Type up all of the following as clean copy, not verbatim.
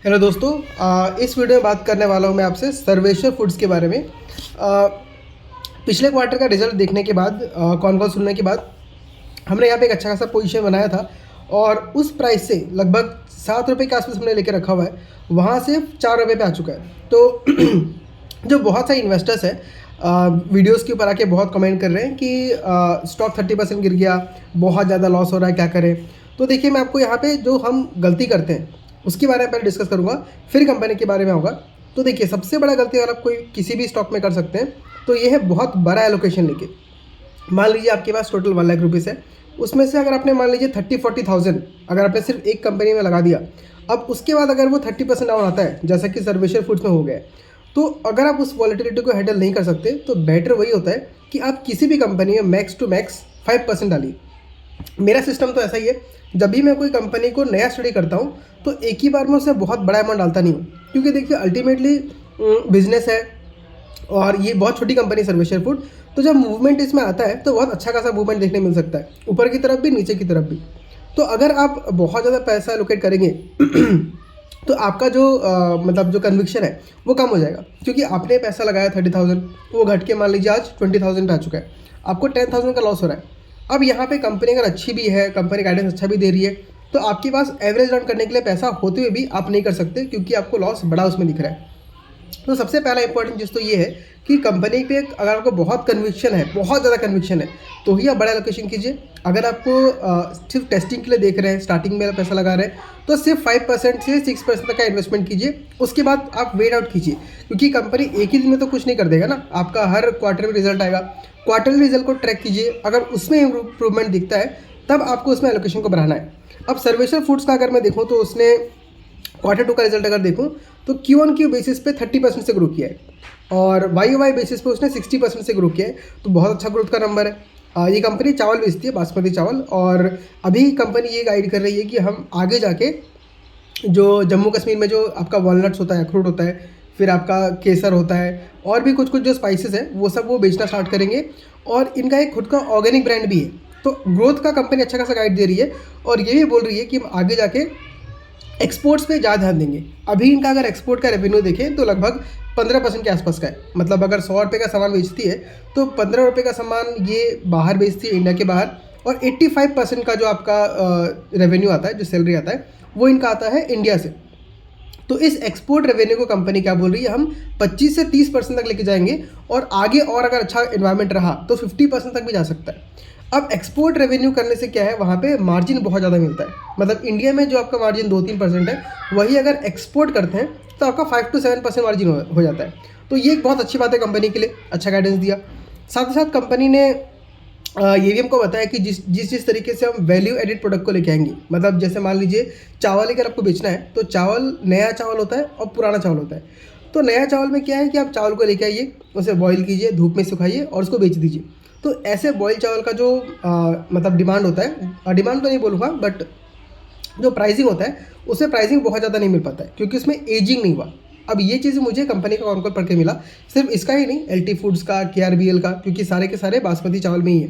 Hello दोस्तों, इस video में बात करने वाला हूँ मैं आपसे सर्वेश्वर फूड्स के बारे में। पिछले क्वार्टर का रिजल्ट देखने के बाद, कॉन कॉल सुनने के बाद हमने यहाँ पे एक अच्छा खासा पोजीशन बनाया था और उस प्राइस से लगभग 7 रुपये के आसपास हमने लेके रखा हुआ है। वहाँ से 4 रुपये पे आ चुका है। तो जो बहुत सारे इन्वेस्टर्स हैं, वीडियोस के ऊपर आके बहुत कमेंट कर रहे हैं कि स्टॉक 30% गिर गया, बहुत ज़्यादा लॉस हो रहा है, क्या करें। तो देखिए, मैं आपको यहाँ पे जो हम गलती करते हैं उसके बारे में पहले डिस्कस करूँगा, फिर कंपनी के बारे में होगा। तो देखिए, सबसे बड़ा गलती अगर आप कोई किसी भी स्टॉक में कर सकते हैं तो ये है बहुत बड़ा एलोकेशन लेके। मान लीजिए आपके पास टोटल 1 लाख रुपीज़ है, उसमें से अगर आपने मान लीजिए 30-40,000 अगर आपने सिर्फ एक कंपनी में लगा दिया, अब उसके बाद अगर वो 30% डाउन आता है जैसा कि सर्वेश्वर फूड्स में हो गया है, तो अगर आप उस वॉलेटिलिटी को हैंडल नहीं कर सकते तो बेटर वही होता है कि आप किसी भी कंपनी में मैक्स टू मैक्स 5% डालिए। मेरा सिस्टम तो ऐसा ही है, जब भी मैं कोई कंपनी को नया स्टडी करता हूँ तो एक ही बार में उसमें बहुत बड़ा अमाउंट डालता नहीं हूँ, क्योंकि देखिए अल्टीमेटली बिजनेस है और ये बहुत छोटी कंपनी सर्वेश्वर फूड। तो जब मूवमेंट इसमें आता है तो बहुत अच्छा खासा मूवमेंट देखने मिल सकता है, ऊपर की तरफ भी नीचे की तरफ भी। तो अगर आप बहुत ज़्यादा पैसा एलोकेट करेंगे तो आपका जो मतलब जो कन्विक्शन है वो कम हो जाएगा, क्योंकि आपने पैसा लगाया 30,000, वो घट के मान लीजिए आज 20,000 पे आ चुका है, आपको 10,000 का लॉस हो रहा है। अब यहाँ पे कंपनी अगर अच्छी भी है, कंपनी गाइडेंस अच्छा भी दे रही है, तो आपके पास एवरेज रन करने के लिए पैसा होते हुए भी आप नहीं कर सकते, क्योंकि आपको लॉस बड़ा उसमें दिख रहा है। तो सबसे पहला इंपॉर्टेंट चीज़ तो ये है कि कंपनी पे अगर आपको बहुत कन्विक्शन है, बहुत ज़्यादा कन्विक्शन है, तो ही आप बड़ा एलोकेशन कीजिए। अगर आपको सिर्फ टेस्टिंग के लिए देख रहे हैं, स्टार्टिंग में पैसा लगा रहे हैं, तो सिर्फ 5% से 6% तक का इन्वेस्टमेंट कीजिए। उसके बाद आप वेट आउट कीजिए, क्योंकि कंपनी एक ही दिन में तो कुछ नहीं कर देगा ना, आपका हर क्वार्टर में रिजल्ट आएगा। क्वार्टरली रिजल्ट को ट्रैक कीजिए, अगर उसमें इम्प्रूवमेंट दिखता है तब आपको उसमें एलोकेशन को बढ़ाना है। अब सर्वेश्वर फूड्स का अगर मैं देखूँ तो उसने Q2 का रिजल्ट अगर देखूँ तो Q1Q बेसिस पे 30% से ग्रो किया है और YoY बेसिस पे उसने 60% से ग्रो किया है। तो बहुत अच्छा ग्रोथ का नंबर है। ये कंपनी चावल बेचती है, बासमती चावल, और अभी कंपनी ये गाइड कर रही है कि हम आगे जाके जो जम्मू कश्मीर में जो आपका वॉलनट्स होता है, अखरोट होता है, फिर आपका केसर होता है और भी कुछ कुछ जो स्पाइसेस है वो सब वो बेचना स्टार्ट करेंगे। और इनका एक खुद का ऑर्गेनिक ब्रांड भी है। तो ग्रोथ का कंपनी अच्छा खासा गाइड दे रही है और ये भी बोल रही है कि हम आगे जाके एक्सपोर्ट्स पे ज़्यादा ध्यान देंगे। अभी इनका अगर एक्सपोर्ट का रेवेन्यू देखें तो लगभग 15% के आसपास का है। मतलब अगर 100 रुपये का सामान बेचती है तो 15 रुपये का सामान ये बाहर बेचती है, इंडिया के बाहर, और 85% का जो आपका रेवेन्यू आता है, जो सैलरी आता है, वो इनका आता है इंडिया से। तो इस एक्सपोर्ट रेवेन्यू को कंपनी क्या बोल रही है, हम 25 से 30% तक लेके जाएंगे और आगे और अगर अच्छा इन्वायरमेंट रहा तो 50% तक भी जा सकता है। अब एक्सपोर्ट रेवेन्यू करने से क्या है, वहाँ पे मार्जिन बहुत ज़्यादा मिलता है। मतलब इंडिया में जो आपका मार्जिन 2-3% है, वही अगर एक्सपोर्ट करते हैं तो आपका 5 से 7% मार्जिन हो जाता है। तो ये एक बहुत अच्छी बात है कंपनी के लिए, अच्छा गाइडेंस दिया। साथ ही साथ कंपनी ने ये भी हमको बताया कि जिस तरीके से हम वैल्यू एडिड प्रोडक्ट को लेके आएंगे, मतलब जैसे मान लीजिए चावल अगर आपको बेचना है तो चावल, नया चावल होता है और पुराना चावल होता है। तो नया चावल में क्या है कि आप चावल को लेके आइए, उसे बॉईल कीजिए, धूप में सुखाइए और उसको बेच दीजिए। तो ऐसे बॉयल चावल का जो मतलब डिमांड होता है, डिमांड तो नहीं बोलूँगा, बट जो प्राइसिंग होता है उसमें प्राइसिंग बहुत ज़्यादा नहीं मिल पाता है, क्योंकि उसमें एजिंग नहीं हुआ। अब ये चीज़ मुझे कंपनी का कॉन्कॉल पढ़ के मिला, सिर्फ इसका ही नहीं, LT फूड्स का, KRBL का, क्योंकि सारे के सारे बासमती चावल में ही है।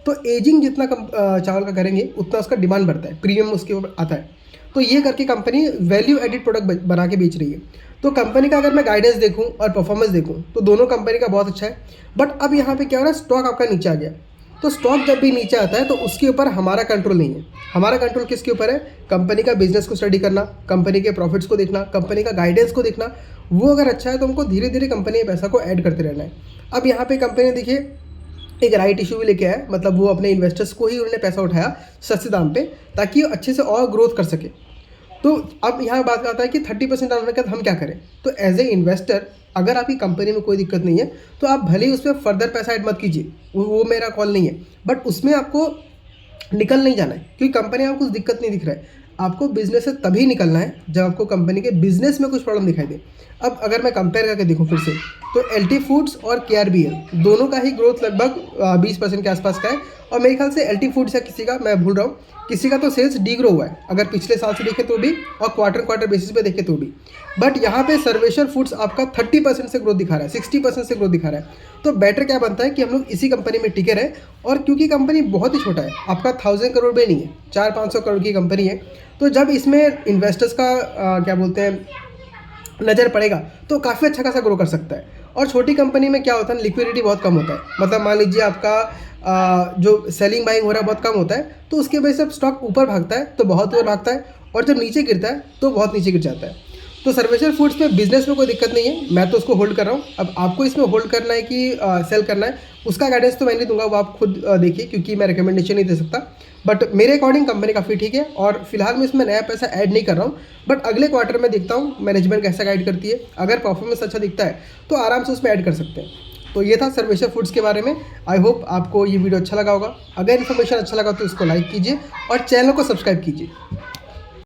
तो एजिंग जितना कम चावल का करेंगे उतना उसका डिमांड बढ़ता है, प्रीमियम उसके ऊपर आता है। तो ये करके कंपनी वैल्यू एडिड प्रोडक्ट बना के बेच रही है। तो कंपनी का अगर मैं गाइडेंस देखूं और परफॉर्मेंस देखूं तो दोनों कंपनी का बहुत अच्छा है। बट अब यहाँ पे क्या हो रहा है, स्टॉक आपका नीचे आ गया। तो स्टॉक जब भी नीचे आता है तो उसके ऊपर हमारा कंट्रोल नहीं है। हमारा कंट्रोल किसके ऊपर है, कंपनी का बिजनेस को स्टडी करना, कंपनी के प्रॉफिट्स को देखना, कंपनी का गाइडेंस को देखना। वो अगर अच्छा है तो हमको धीरे धीरे कंपनी के पैसा को ऐड करते रहना है। अब यहाँ पे कंपनी देखिए एक राइट इशू भी लेके आया, मतलब वो अपने इन्वेस्टर्स को ही उन्होंने पैसा उठाया सस्ते दाम पे, ताकि अच्छे से और ग्रोथ कर सके। तो अब यहाँ बात आता है कि 30% डालने के बाद हम क्या करें। तो एज ए इन्वेस्टर अगर आपकी कंपनी में कोई दिक्कत नहीं है तो आप भले ही उसमें फर्दर पैसा ऐड मत कीजिए, वो मेरा कॉल नहीं है, बट उसमें आपको निकल नहीं जाना है, क्योंकि कंपनी में कुछ दिक्कत नहीं दिख रहा है। आपको बिजनेस से तभी निकलना है जब आपको कंपनी के बिजनेस में कुछ प्रॉब्लम दिखाई दे। अब अगर मैं कंपेयर करके देखूँ फिर से, तो LT फूड्स और KRBL दोनों का ही ग्रोथ लगभग 20% के आसपास का है। और मेरे ख्याल से LT फूड्स या किसी का, मैं भूल रहा हूँ, किसी का तो सेल्स डीग्रो हुआ है अगर पिछले साल से देखें तो भी, और क्वार्टर बेसिस पे देखें तो भी। बट यहाँ पे सर्वेश्वर फूड्स आपका 30% से ग्रोथ दिखा रहा है, 60% से ग्रोथ दिखा रहा है। तो बेटर क्या बनता है कि हम लोग इसी कंपनी में टिके रहे। और क्योंकि कंपनी बहुत ही छोटा है, आपका 1000 करोड़ भी नहीं है, 400-500 करोड़ की कंपनी है, तो जब इसमें इन्वेस्टर्स का क्या बोलते हैं नज़र पड़ेगा तो काफ़ी अच्छा खासा ग्रो कर सकता है। और छोटी कंपनी में क्या होता है, लिक्विडिटी बहुत कम होता है। मतलब मान लीजिए आपका जो सेलिंग बाइंग हो रहा है बहुत कम होता है, तो उसके वजह से स्टॉक ऊपर भागता है तो बहुत ऊपर भागता है, और जब नीचे गिरता है तो बहुत नीचे गिर जाता है। तो सर्वेश्वर फूड्स में बिजनेस में कोई दिक्कत नहीं है, मैं तो उसको होल्ड कर रहा हूँ। अब आपको इसमें होल्ड करना है कि सेल करना है, उसका गाइडेंस तो मैं नहीं दूंगा, वो आप खुद देखिए, क्योंकि मैं रिकमेंडेशन नहीं दे सकता। बट मेरे अकॉर्डिंग कंपनी काफ़ी ठीक है, और फिलहाल मैं इसमें नया पैसा ऐड नहीं कर रहा हूँ। बट अगले क्वार्टर में देखता हूँ मैनेजमेंट कैसा गाइड करती है, अगर परफॉर्मेंस अच्छा दिखता है तो आराम से उसमें ऐड कर सकते हैं। तो ये था सर्वेश्वर फूड्स के बारे में। आई होप आपको ये वीडियो अच्छा लगा होगा। अगर इन्फॉर्मेशन अच्छा लगा तो इसको लाइक कीजिए और चैनल को सब्सक्राइब कीजिए।